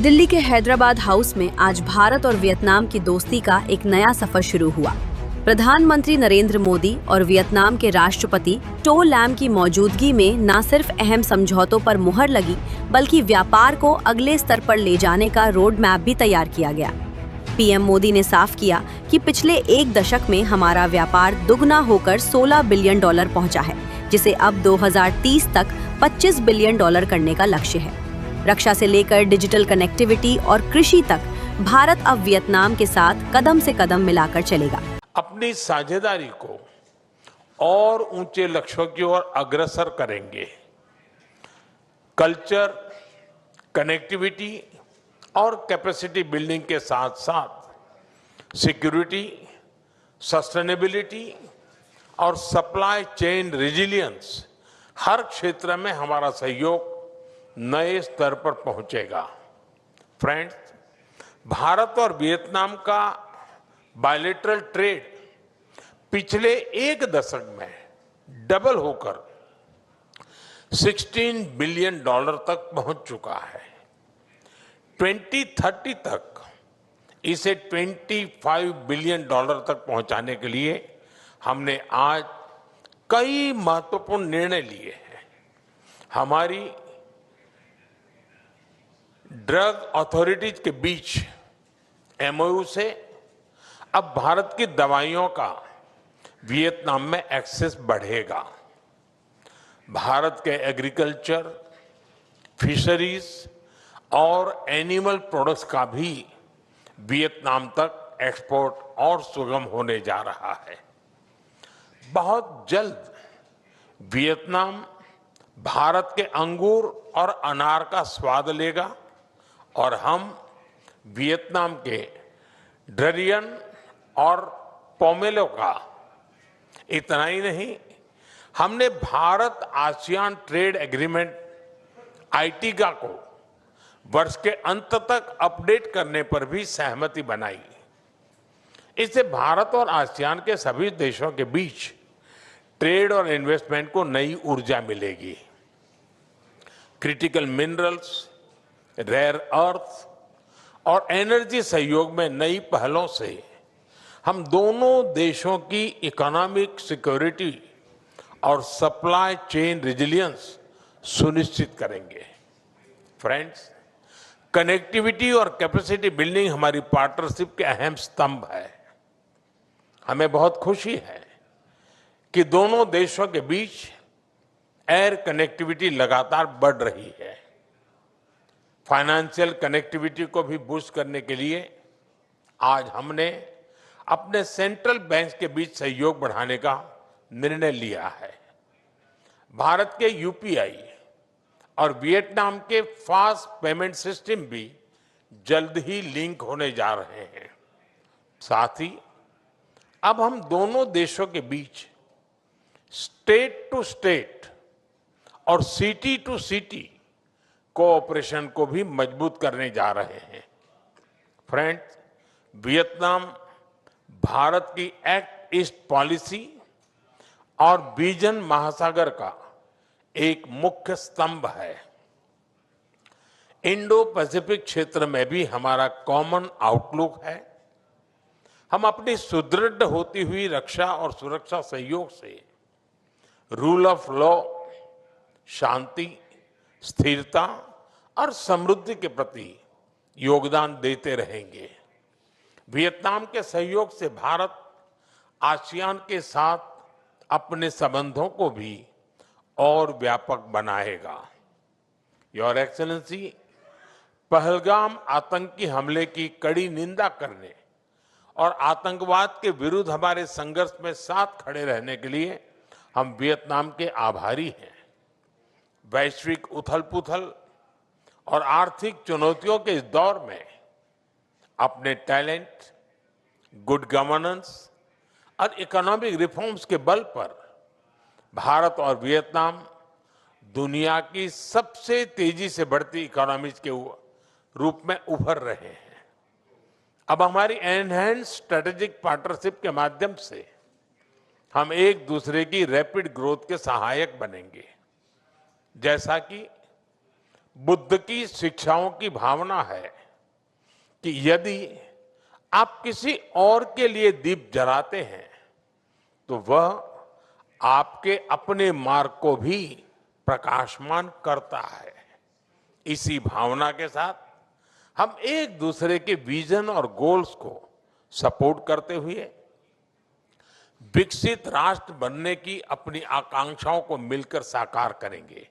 दिल्ली के हैदराबाद हाउस में आज भारत और वियतनाम की दोस्ती का एक नया सफर शुरू हुआ। प्रधानमंत्री नरेंद्र मोदी और वियतनाम के राष्ट्रपति टो लैम की मौजूदगी में न सिर्फ अहम समझौतों पर मुहर लगी, बल्कि व्यापार को अगले स्तर पर ले जाने का रोड मैप भी तैयार किया गया। पीएम मोदी ने साफ किया कि पिछले एक दशक में हमारा व्यापार दुगना होकर $16 बिलियन पहुंचा है, जिसे अब 2030 तक $25 बिलियन करने का लक्ष्य है। रक्षा से लेकर डिजिटल कनेक्टिविटी और कृषि तक भारत अब वियतनाम के साथ कदम से कदम मिलाकर चलेगा। अपनी साझेदारी को और ऊंचे लक्ष्यों की ओर अग्रसर करेंगे। कल्चर, कनेक्टिविटी और कैपेसिटी बिल्डिंग के साथ साथ सिक्योरिटी, सस्टेनेबिलिटी और सप्लाई चेन रेजिलियंस, हर क्षेत्र में हमारा सहयोग नए स्तर पर पहुंचेगा। फ्रेंड्स, भारत और वियतनाम का बायलैटरल ट्रेड पिछले एक दशक में डबल होकर $16 बिलियन तक पहुंच चुका है। 2030 तक इसे $25 बिलियन तक पहुंचाने के लिए हमने आज कई महत्वपूर्ण निर्णय लिए हैं। हमारी ड्रग अथॉरिटीज के बीच एमओयू से अब भारत की दवाइयों का वियतनाम में एक्सेस बढ़ेगा। भारत के एग्रीकल्चर, फिशरीज और एनिमल प्रोडक्ट्स का भी वियतनाम तक एक्सपोर्ट और सुगम होने जा रहा है। बहुत जल्द वियतनाम भारत के अंगूर और अनार का स्वाद लेगा और हम वियतनाम के डरियन और पोमेलो का। इतना ही नहीं, हमने भारत आसियान ट्रेड एग्रीमेंट आईटीगा को वर्ष के अंत तक अपडेट करने पर भी सहमति बनाई। इससे भारत और आसियान के सभी देशों के बीच ट्रेड और इन्वेस्टमेंट को नई ऊर्जा मिलेगी। क्रिटिकल मिनरल्स, रेयर अर्थ और एनर्जी सहयोग में नई पहलों से हम दोनों देशों की इकोनॉमिक सिक्योरिटी और सप्लाई चेन रेजिलियंस सुनिश्चित करेंगे। फ्रेंड्स, कनेक्टिविटी और कैपेसिटी बिल्डिंग हमारी पार्टनरशिप के अहम स्तंभ है। हमें बहुत खुशी है कि दोनों देशों के बीच एयर कनेक्टिविटी लगातार बढ़ रही है। फाइनेंशियल कनेक्टिविटी को भी बूस्ट करने के लिए आज हमने अपने सेंट्रल बैंक्स के बीच सहयोग बढ़ाने का निर्णय लिया है। भारत के यूपीआई और वियतनाम के फास्ट पेमेंट सिस्टम भी जल्द ही लिंक होने जा रहे हैं। साथ ही अब हम दोनों देशों के बीच स्टेट टू स्टेट और सिटी टू सिटी कोऑपरेशन को भी मजबूत करने जा रहे हैं। फ्रेंड्स, वियतनाम भारत की एक्ट ईस्ट पॉलिसी और विजन महासागर का एक मुख्य स्तंभ है। इंडो पैसिफिक क्षेत्र में भी हमारा कॉमन आउटलुक है। हम अपनी सुदृढ़ होती हुई रक्षा और सुरक्षा सहयोग से रूल ऑफ लॉ, शांति, स्थिरता और समृद्धि के प्रति योगदान देते रहेंगे। वियतनाम के सहयोग से भारत आसियान के साथ अपने संबंधों को भी और व्यापक बनाएगा। योर एक्सेलेंसी, पहलगाम आतंकी हमले की कड़ी निंदा करने और आतंकवाद के विरुद्ध हमारे संघर्ष में साथ खड़े रहने के लिए हम वियतनाम के आभारी हैं। वैश्विक उथल-पुथल और आर्थिक चुनौतियों के इस दौर में अपने टैलेंट, गुड गवर्नेंस और इकोनॉमिक रिफॉर्म्स के बल पर भारत और वियतनाम दुनिया की सबसे तेजी से बढ़ती इकोनॉमीज के रूप में उभर रहे हैं। अब हमारी एनहांस स्ट्रेटेजिक पार्टनरशिप के माध्यम से हम एक दूसरे की रैपिड ग्रोथ के सहायक बनेंगे। जैसा कि बुद्ध की शिक्षाओं की भावना है कि यदि आप किसी और के लिए दीप जलाते हैं तो वह आपके अपने मार्ग को भी प्रकाशमान करता है। इसी भावना के साथ हम एक दूसरे के विजन और गोल्स को सपोर्ट करते हुए विकसित राष्ट्र बनने की अपनी आकांक्षाओं को मिलकर साकार करेंगे।